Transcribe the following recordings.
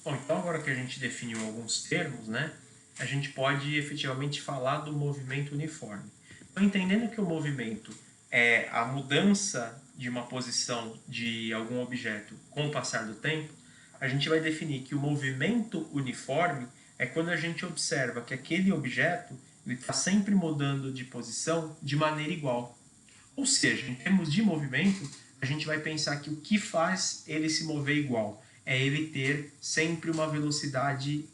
Bom, então agora que a gente definiu alguns termos, né, a gente pode efetivamente falar do movimento uniforme. Então, entendendo que o movimento é a mudança de uma posição de algum objeto com o passar do tempo, a gente vai definir que o movimento uniforme é quando a gente observa que aquele objeto está sempre mudando de posição de maneira igual. Ou seja, em termos de movimento, a gente vai pensar que o que faz ele se mover igual é ele ter sempre uma velocidade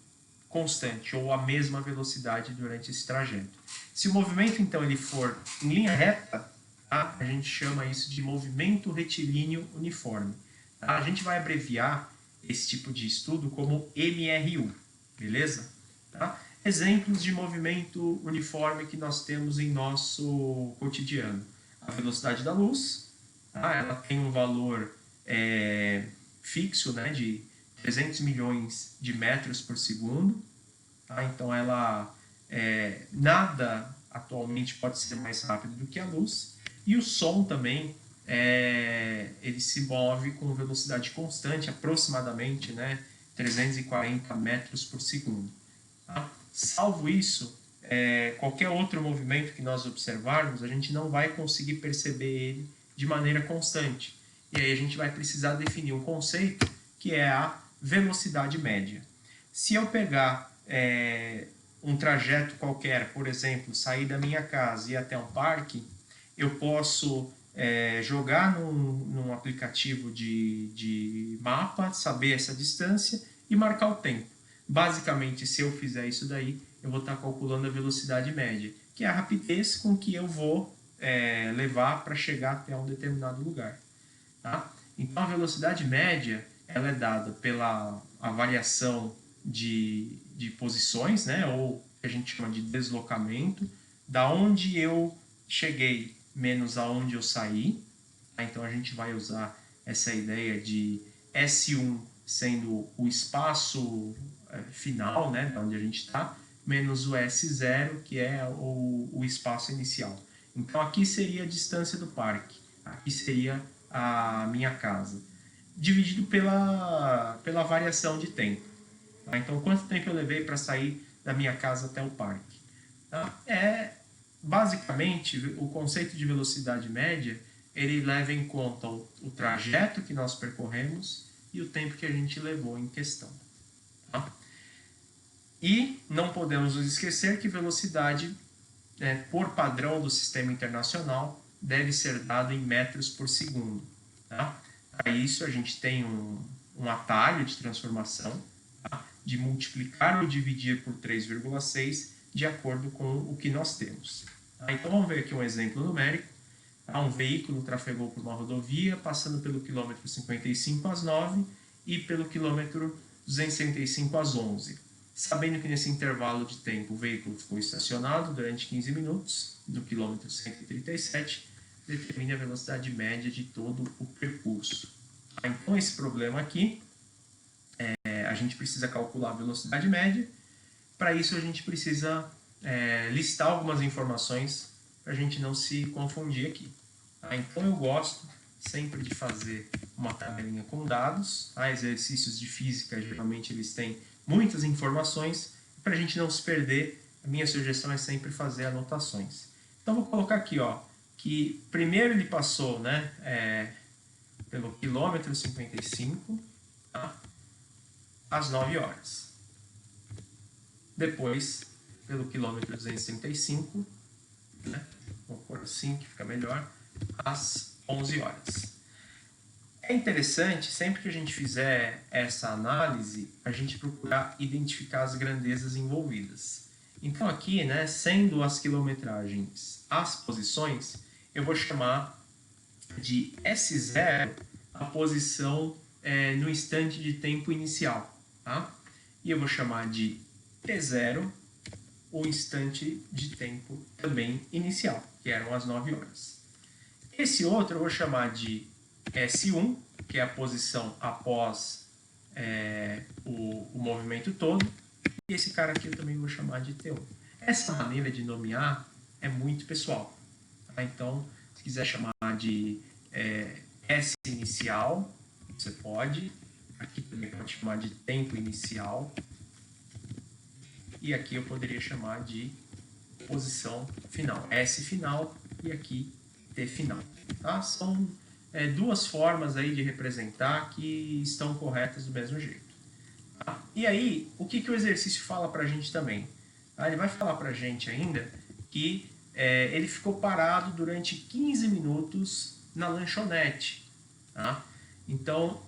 constante ou a mesma velocidade durante esse trajeto. Se o movimento então ele for em linha reta, tá? A gente chama isso de movimento retilíneo uniforme. Tá? A gente vai abreviar esse tipo de estudo como MRU, beleza? Tá? Exemplos de movimento uniforme que nós temos em nosso cotidiano. A velocidade da luz, tá? Ela tem um valor fixo, né, de 300 milhões de metros por segundo. Tá? Então, nada atualmente pode ser mais rápido do que a luz. E o som também, ele se move com velocidade constante, aproximadamente, né, 340 metros por segundo. Tá? Salvo isso, qualquer outro movimento que nós observarmos, a gente não vai conseguir perceber ele de maneira constante. E aí a gente vai precisar definir um conceito que é a velocidade média. Se eu pegar um trajeto qualquer, por exemplo, sair da minha casa e ir até um parque, eu posso jogar num aplicativo de mapa, saber essa distância e marcar o tempo. Basicamente, se eu fizer isso daí, eu vou estar calculando a velocidade média, que é a rapidez com que eu vou levar para chegar até um determinado lugar. Tá? Então, a velocidade média ela é dada pela a variação de posições, né, ou que a gente chama de deslocamento, da onde eu cheguei menos aonde eu saí. Tá? Então, a gente vai usar essa ideia de S1 sendo o espaço final, né, de onde a gente está, menos o S0, que é o espaço inicial. Então, aqui seria a distância do parque, aqui seria a minha casa, dividido pela variação de tempo. Tá? Então, quanto tempo eu levei para sair da minha casa até o parque? Tá? Basicamente, o conceito de velocidade média, ele leva em conta o trajeto que nós percorremos e o tempo que a gente levou em questão. Tá? E não podemos nos esquecer que velocidade, por padrão do sistema internacional, deve ser dada em metros por segundo. Tá? Para isso, a gente tem um atalho de transformação, tá? De multiplicar ou dividir por 3,6 de acordo com o que nós temos. Tá? Então, vamos ver aqui um exemplo numérico. Tá? Um veículo trafegou por uma rodovia, passando pelo quilômetro 55 às 9 e pelo quilômetro 265 às 11. Sabendo que nesse intervalo de tempo o veículo ficou estacionado durante 15 minutos, no quilômetro 137, determine a velocidade média de todo o percurso. Então, esse problema aqui, a gente precisa calcular a velocidade média. Para isso, a gente precisa listar algumas informações para a gente não se confundir aqui. Tá? Então, eu gosto sempre de fazer uma tabelinha com dados. Tá? Exercícios de física, geralmente, eles têm muitas informações. Para a gente não se perder, a minha sugestão é sempre fazer anotações. Então, vou colocar aqui, ó, que primeiro ele passou, né, pelo quilômetro 55, tá, às 9 horas. Depois, pelo quilômetro 235, né, vou pôr assim que fica melhor, às 11 horas. É interessante, sempre que a gente fizer essa análise, a gente procurar identificar as grandezas envolvidas. Então aqui, né, sendo as quilometragens as posições, eu vou chamar de S0 a posição no instante de tempo inicial. Tá? E eu vou chamar de T0 o instante de tempo também inicial, que eram as 9 horas. Esse outro eu vou chamar de S1, que é a posição após o movimento todo, e esse cara aqui eu também vou chamar de T1. Essa maneira de nomear é muito pessoal. Tá? Então, quiser chamar de S inicial, você pode. aqui também pode chamar de tempo inicial, e aqui eu poderia chamar de posição final, S final e aqui T final. Tá? São duas formas aí de representar que estão corretas do mesmo jeito. Tá? E aí, o que o exercício fala para a gente também? Ele vai falar para a gente ainda que ele ficou parado durante 15 minutos na lanchonete. Tá? Então,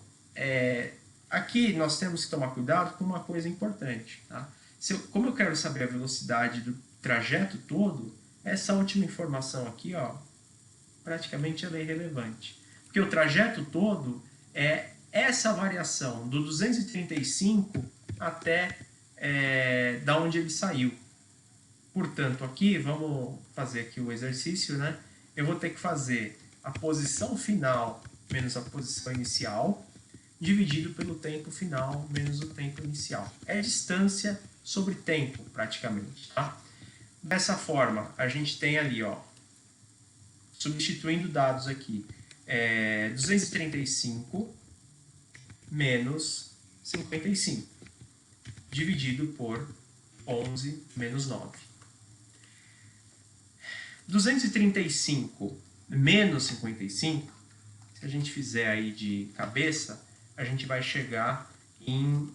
aqui nós temos que tomar cuidado com uma coisa importante. Tá? Como eu quero saber a velocidade do trajeto todo, essa última informação aqui, ó, praticamente ela é irrelevante. Porque o trajeto todo é essa variação do 235 até da onde ele saiu. Portanto, aqui, vamos fazer aqui o exercício, né? Eu vou ter que fazer a posição final menos a posição inicial, dividido pelo tempo final menos o tempo inicial. É distância sobre tempo, praticamente, tá? Dessa forma, a gente tem ali, ó, substituindo dados aqui, 235 menos 55, dividido por 11 menos 9. 235 menos 55, se a gente fizer aí de cabeça, a gente vai chegar em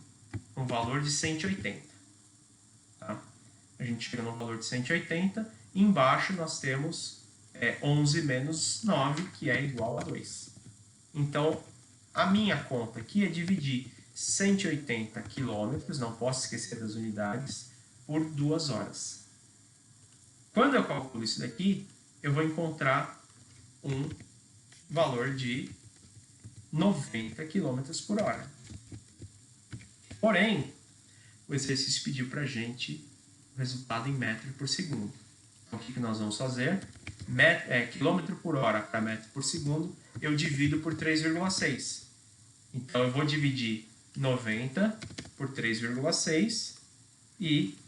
um valor de 180. Tá? A gente chega no valor de 180, e embaixo nós temos 11 menos 9, que é igual a 2. Então, a minha conta aqui é dividir 180 quilômetros, não posso esquecer das unidades, por 2 horas. Quando eu calculo isso daqui, eu vou encontrar um valor de 90 km por hora. Porém, o exercício pediu para a gente o resultado em metro por segundo. Então, o que nós vamos fazer? Quilômetro por hora para metro por segundo, eu divido por 3,6. Então, eu vou dividir 90 por 3,6 e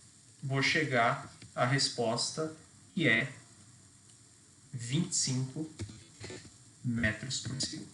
vou chegar à resposta que é 25 metros por segundo.